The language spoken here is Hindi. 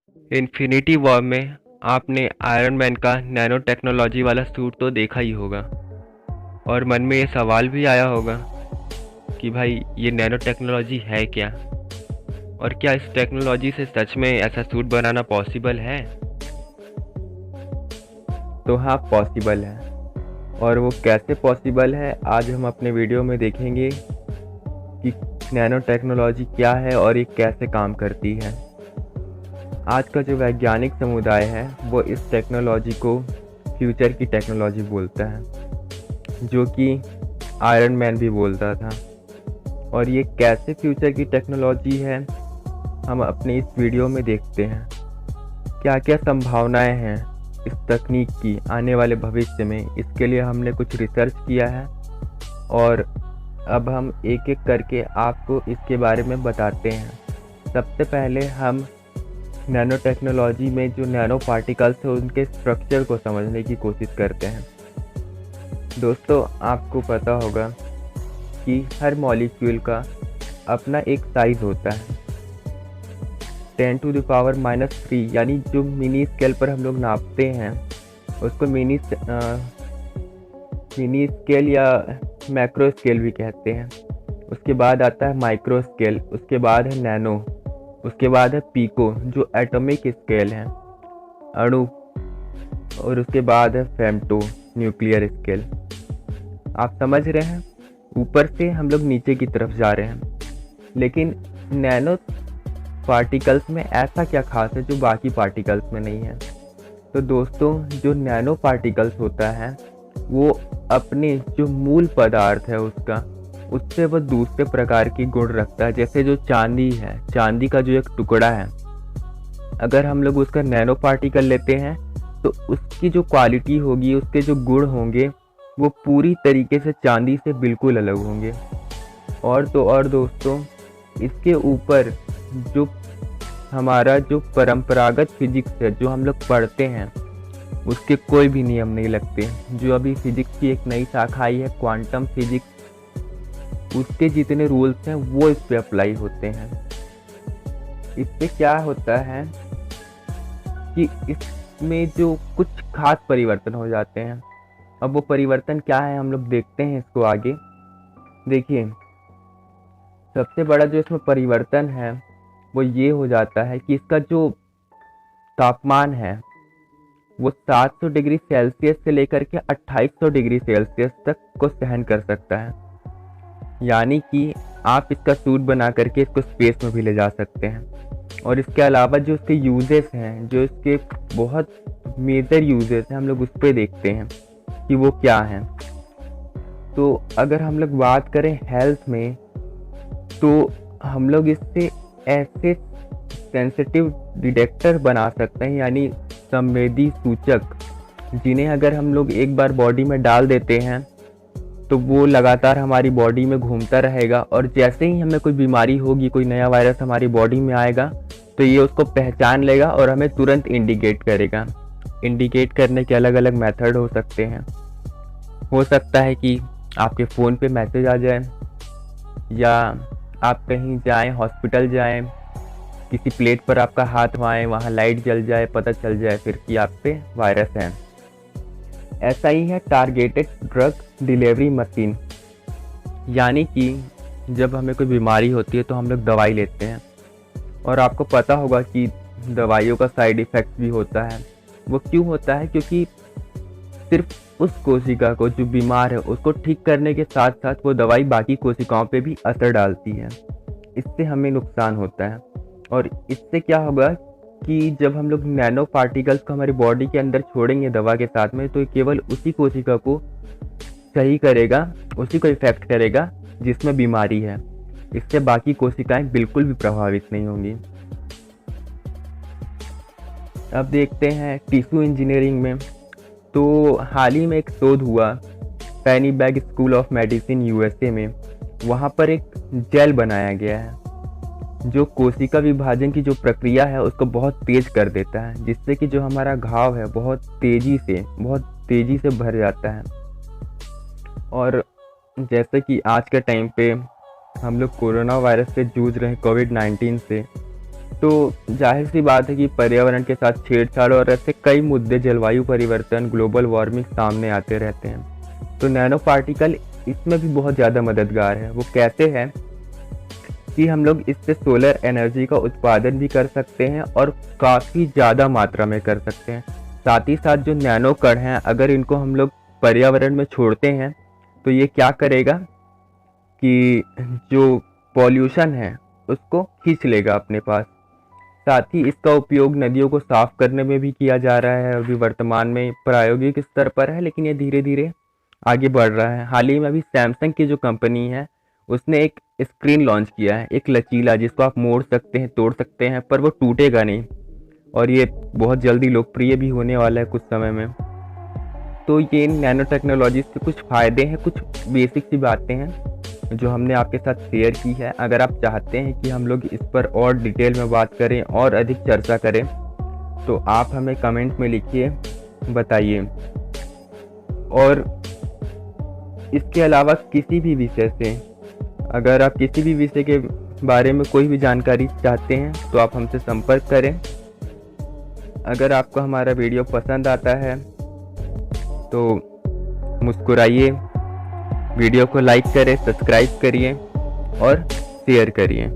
इन्फिनिटी वॉर में आपने आयरन मैन का नैनो टेक्नोलॉजी वाला सूट तो देखा ही होगा और मन में ये सवाल भी आया होगा कि भाई ये नैनो टेक्नोलॉजी है क्या और क्या इस टेक्नोलॉजी से सच में ऐसा सूट बनाना पॉसिबल है। तो हाँ, पॉसिबल है। और वो कैसे पॉसिबल है आज हम अपने वीडियो में देखेंगे कि नैनो टेक्नोलॉजी क्या है और ये कैसे काम करती है। आज का जो वैज्ञानिक समुदाय है वो इस टेक्नोलॉजी को फ्यूचर की टेक्नोलॉजी बोलता है, जो कि आयरन मैन भी बोलता था। और ये कैसे फ्यूचर की टेक्नोलॉजी है हम अपने इस वीडियो में देखते हैं। क्या क्या संभावनाएं हैं इस तकनीक की आने वाले भविष्य में, इसके लिए हमने कुछ रिसर्च किया है और अब हम एक एक करके आपको इसके बारे में बताते हैं। सबसे पहले हम नैनो टेक्नोलॉजी में जो नैनो पार्टिकल्स हैं उनके स्ट्रक्चर को समझने की कोशिश करते हैं। दोस्तों, आपको पता होगा कि हर मॉलिक्यूल का अपना एक साइज होता है। 10⁻³ यानी जो मिनी स्केल पर हम लोग नापते हैं उसको मिनी स्केल या मैक्रो स्केल भी कहते हैं। उसके बाद आता है माइक्रो स्केल, उसके बाद है नैनो, उसके बाद है पीको जो एटॉमिक स्केल है, अणु, और उसके बाद है फेम्टो न्यूक्लियर स्केल। आप समझ रहे हैं, ऊपर से हम लोग नीचे की तरफ जा रहे हैं। लेकिन नैनो पार्टिकल्स में ऐसा क्या खास है जो बाकी पार्टिकल्स में नहीं है। तो दोस्तों, जो नैनो पार्टिकल्स होता है वो अपने जो मूल पदार्थ है उससे वो दूसरे प्रकार की गुण रखता है। जैसे जो चांदी है, चांदी का जो एक टुकड़ा है, अगर हम लोग उसका नैनो पार्टिकल लेते हैं तो उसकी जो क्वालिटी होगी, उसके जो गुण होंगे वो पूरी तरीके से चांदी से बिल्कुल अलग होंगे। और तो और दोस्तों, इसके ऊपर जो हमारा जो परंपरागत फिजिक्स है जो हम लोग पढ़ते हैं उसके कोई भी नियम नहीं लगते। जो अभी फिजिक्स की एक नई शाखा आई है क्वांटम फिजिक्स, उसके जितने रूल्स हैं वो इस पे अप्लाई होते हैं। इससे क्या होता है कि इसमें जो कुछ खास परिवर्तन हो जाते हैं। अब वो परिवर्तन क्या है हम लोग देखते हैं इसको आगे। देखिए, सबसे बड़ा जो इसमें परिवर्तन है वो ये हो जाता है कि इसका जो तापमान है वो 700 डिग्री सेल्सियस से लेकर के 2800 डिग्री सेल्सियस तक को सहन कर सकता है। यानी कि आप इसका सूट बना करके इसको स्पेस में भी ले जा सकते हैं। और इसके अलावा जो इसके यूजेस हैं, जो इसके बहुत मेजर यूजेस हैं, हम लोग उस पर देखते हैं कि वो क्या हैं। तो अगर हम लोग बात करें हेल्थ में, तो हम लोग इससे ऐसे सेंसिटिव डिटेक्टर बना सकते हैं, यानी संवेदी सूचक, जिन्हें अगर हम लोग एक बार बॉडी में डाल देते हैं तो वो लगातार हमारी बॉडी में घूमता रहेगा। और जैसे ही हमें कोई बीमारी होगी, कोई नया वायरस हमारी बॉडी में आएगा, तो ये उसको पहचान लेगा और हमें तुरंत इंडिकेट करेगा। इंडिकेट करने के अलग अलग मेथड हो सकते हैं। हो सकता है कि आपके फ़ोन पे मैसेज आ जाए, या आप कहीं जाएं, हॉस्पिटल जाएं, किसी प्लेट पर आपका हाथ आए, वहाँ लाइट जल जाए, पता चल जाए फिर कि आप पे वायरस है। ऐसा ही है टारगेटेड ड्रग डिलीवरी मशीन, यानी कि जब हमें कोई बीमारी होती है तो हम लोग दवाई लेते हैं, और आपको पता होगा कि दवाइयों का साइड इफ़ेक्ट भी होता है। वो क्यों होता है? क्योंकि सिर्फ उस कोशिका को जो बीमार है उसको ठीक करने के साथ साथ वो दवाई बाकी कोशिकाओं पे भी असर डालती है। इससे हमें नुकसान होता है। और इससे क्या होगा कि जब हम लोग नैनो पार्टिकल्स को हमारी बॉडी के अंदर छोड़ेंगे दवा के साथ में, तो केवल उसी कोशिका को सही करेगा, उसी को इफेक्ट करेगा जिसमें बीमारी है। इससे बाकी कोशिकाएं बिल्कुल भी प्रभावित नहीं होंगी। अब देखते हैं टिश्यू इंजीनियरिंग में। तो हाल ही में एक शोध हुआ पेनीबैग स्कूल ऑफ मेडिसिन यूएसए में। वहाँ पर एक जेल बनाया गया है जो कोशिका विभाजन की जो प्रक्रिया है उसको बहुत तेज कर देता है, जिससे कि जो हमारा घाव है बहुत तेजी से भर जाता है। और जैसे कि आज के टाइम पे हम लोग कोरोना वायरस से जूझ रहे हैं, कोविड-19 से, तो जाहिर सी बात है कि पर्यावरण के साथ छेड़छाड़ और ऐसे कई मुद्दे, जलवायु परिवर्तन, ग्लोबल वार्मिंग सामने आते रहते हैं। तो नैनो पार्टिकल इसमें भी बहुत ज़्यादा मददगार है। वो कहते हैं कि हम लोग इससे सोलर एनर्जी का उत्पादन भी कर सकते हैं और काफ़ी ज़्यादा मात्रा में कर सकते हैं। साथ ही साथ जो नैनो कण हैं, अगर इनको हम लोग पर्यावरण में छोड़ते हैं तो ये क्या करेगा कि जो पॉल्यूशन है उसको खींच लेगा अपने पास। साथ ही इसका उपयोग नदियों को साफ करने में भी किया जा रहा है। अभी वर्तमान में प्रायोगिक स्तर पर है, लेकिन ये धीरे धीरे आगे बढ़ रहा है। हाल ही में अभी सैमसंग की जो कंपनी है उसने एक स्क्रीन लॉन्च किया है, एक लचीला, जिसको आप मोड़ सकते हैं, तोड़ सकते हैं, पर वो टूटेगा नहीं। और ये बहुत जल्दी लोकप्रिय भी होने वाला है कुछ समय में। तो ये नैनो टेक्नोलॉजी से कुछ फ़ायदे हैं, कुछ बेसिक सी बातें हैं जो हमने आपके साथ शेयर की है। अगर आप चाहते हैं कि हम लोग इस पर और डिटेल में बात करें और अधिक चर्चा करें तो आप हमें कमेंट में लिखिए, बताइए। और इसके अलावा किसी भी विषय से, अगर आप किसी भी विषय के बारे में कोई भी जानकारी चाहते हैं तो आप हमसे संपर्क करें। अगर आपको हमारा वीडियो पसंद आता है तो मुस्कुराइए, वीडियो को लाइक करें, सब्सक्राइब करिए और शेयर करिए।